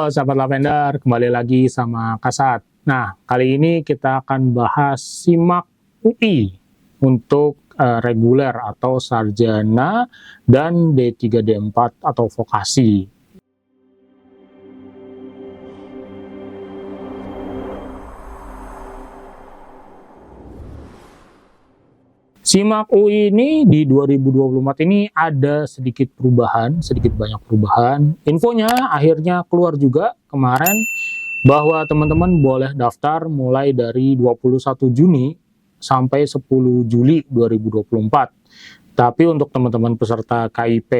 Halo sahabat Lavender, kembali lagi sama Kasat. Nah, kali ini kita akan bahas SIMAK UI untuk reguler atau sarjana dan D3 D4 atau vokasi. SIMAK UI ini di 2024 ini ada sedikit banyak perubahan. Infonya akhirnya keluar juga kemarin bahwa teman-teman boleh daftar mulai dari 21 Juni sampai 10 Juli 2024. Tapi untuk teman-teman peserta KIP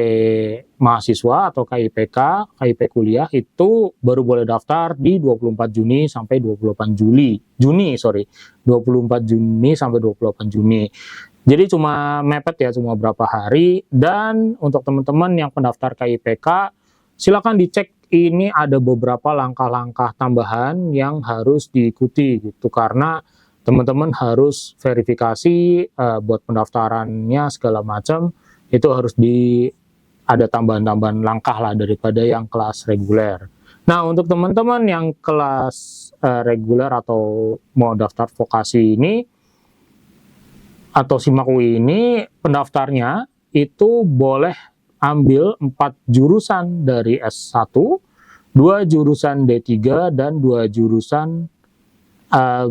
mahasiswa atau KIPK, KIP kuliah itu baru boleh daftar di 24 Juni sampai 24 Juni. 24 Juni sampai 28 Juni. Jadi cuma mepet ya, cuma berapa hari. Dan untuk teman-teman yang pendaftar KIPK, silakan dicek, ini ada beberapa langkah-langkah tambahan yang harus diikuti gitu, karena teman-teman harus verifikasi buat pendaftarannya segala macam, itu harus ada tambahan-tambahan langkah lah daripada yang kelas reguler. Nah, untuk teman-teman yang kelas reguler atau mau daftar vokasi ini atau SIMAK UI ini, pendaftarnya itu boleh ambil 4 jurusan dari S1, 2 jurusan D3, dan 2 jurusan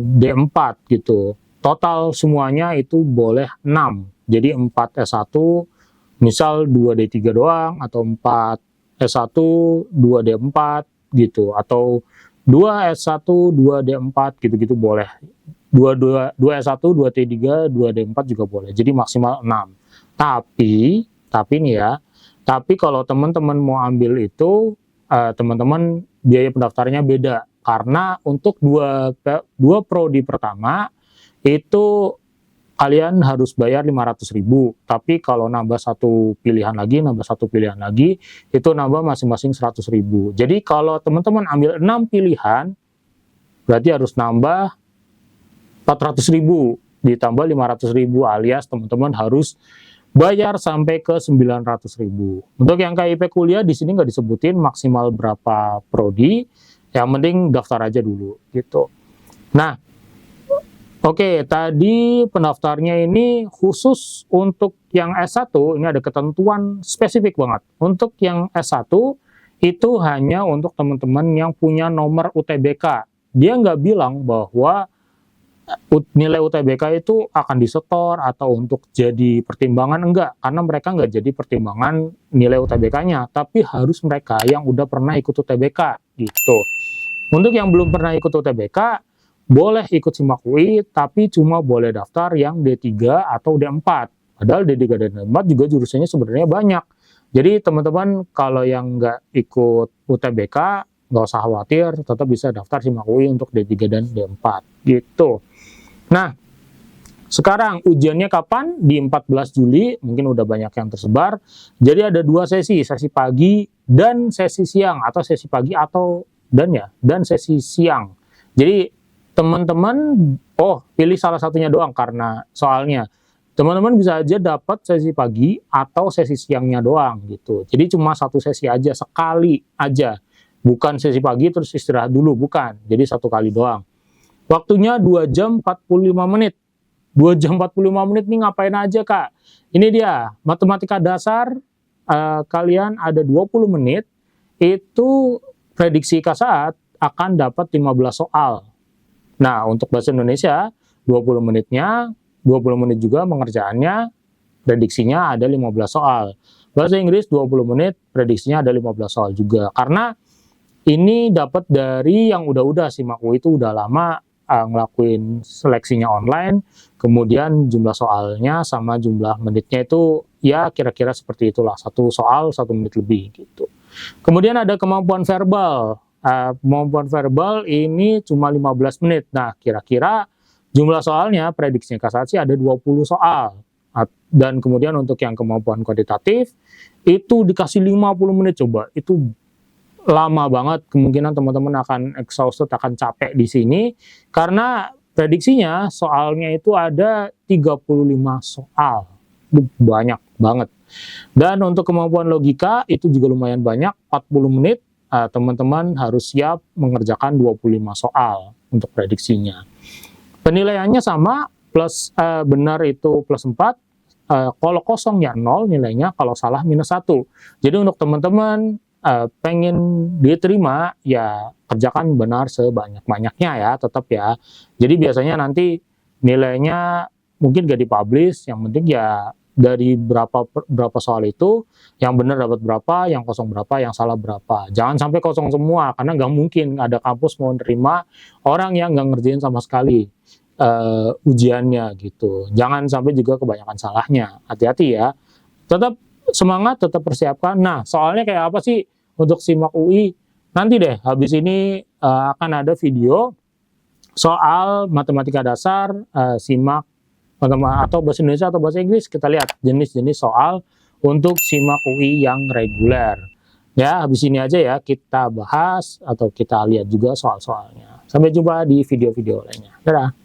D4 gitu. Total semuanya itu boleh 6. Jadi 4 S1, misal 2 D3 doang, atau 4 S1, 2 D4 gitu, atau 2 S1, 2 D4 gitu-gitu boleh. 2 S1, 2 T3, 2 D4 juga boleh. Jadi maksimal 6. Tapi nih ya, tapi kalau teman-teman mau ambil itu, teman-teman biaya pendaftarnya beda. Karena untuk dua prodi pertama itu kalian harus bayar 500.000. Tapi kalau nambah satu pilihan lagi, itu nambah masing-masing 100.000. Jadi kalau teman-teman ambil 6 pilihan, berarti harus nambah 400.000 ditambah 500.000, alias teman-teman harus bayar sampai ke 900.000. Untuk yang KIP kuliah di sini nggak disebutin maksimal berapa prodi, yang penting daftar aja dulu gitu. Nah, oke, tadi pendaftarnya ini khusus untuk yang S1, ini ada ketentuan spesifik banget. Untuk yang S1 itu hanya untuk teman-teman yang punya nomor UTBK. Dia nggak bilang bahwa nilai UTBK itu akan disetor atau untuk jadi pertimbangan, enggak, karena mereka nggak jadi pertimbangan nilai UTBK-nya, tapi harus mereka yang udah pernah ikut UTBK gitu. Untuk yang belum pernah ikut UTBK, boleh ikut SIMAK UI, tapi cuma boleh daftar yang D3 atau D4. Padahal D3 dan D4 juga jurusannya sebenarnya banyak. Jadi teman-teman kalau yang nggak ikut UTBK, nggak usah khawatir, tetap bisa daftar SIMAK UI untuk D3 dan D4 gitu. Nah, sekarang ujiannya kapan? Di 14 Juli, mungkin udah banyak yang tersebar. Jadi ada 2 sesi pagi dan sesi siang, atau sesi pagi dan sesi siang. Jadi teman-teman pilih salah satunya doang, karena soalnya teman-teman bisa aja dapat sesi pagi atau sesi siangnya doang gitu. Jadi cuma satu sesi aja, sekali aja. Bukan sesi pagi terus istirahat dulu, bukan. Jadi satu kali doang. Waktunya 2 jam 45 menit. 2 jam 45 menit nih ngapain aja, Kak? Ini dia, matematika dasar, kalian ada 20 menit, itu prediksi Kasat akan dapat 15 soal. Nah, untuk bahasa Indonesia, 20 menitnya, 20 menit juga pengerjaannya, prediksinya ada 15 soal. Bahasa Inggris 20 menit, prediksinya ada 15 soal juga. Karena ini dapat dari yang udah SIMAK UI itu udah lama ngelakuin seleksinya online, kemudian jumlah soalnya sama jumlah menitnya itu ya kira-kira seperti itulah, 1 soal 1 menit lebih gitu. Kemudian ada kemampuan verbal. Kemampuan verbal ini cuma 15 menit. Nah, kira-kira jumlah soalnya prediksinya Kasat sih ada 20 soal. Dan kemudian untuk yang kemampuan kuantitatif itu dikasih 50 menit, coba. Itu lama banget, kemungkinan teman-teman akan exhausted, akan capek di sini, karena prediksinya soalnya itu ada 35 soal. Banyak banget. Dan untuk kemampuan logika itu juga lumayan banyak, 40 menit. teman-teman harus siap mengerjakan 25 soal untuk prediksinya. Penilaiannya sama, plus benar itu plus 4, kalau kosong ya 0 nilainya, kalau salah minus 1. Jadi untuk teman-teman pengen diterima, ya kerjakan benar sebanyak-banyaknya ya, tetap ya. Jadi biasanya nanti nilainya mungkin gak dipublish, yang penting ya dari berapa soal itu, yang benar dapat berapa, yang kosong berapa, yang salah berapa. Jangan sampai kosong semua, karena nggak mungkin ada kampus mau nerima orang yang nggak ngerjain sama sekali ujiannya gitu. Jangan sampai juga kebanyakan salahnya. Hati-hati ya. Tetap semangat, tetap persiapkan. Nah, soalnya kayak apa sih untuk SIMAK UI? Nanti deh, habis ini akan ada video soal matematika dasar, SIMAK atau bahasa Indonesia atau bahasa Inggris. Kita lihat jenis-jenis soal untuk SIMAK UI yang reguler. Ya, habis ini aja ya kita bahas atau kita lihat juga soal-soalnya. Sampai jumpa di video-video lainnya. Dadah.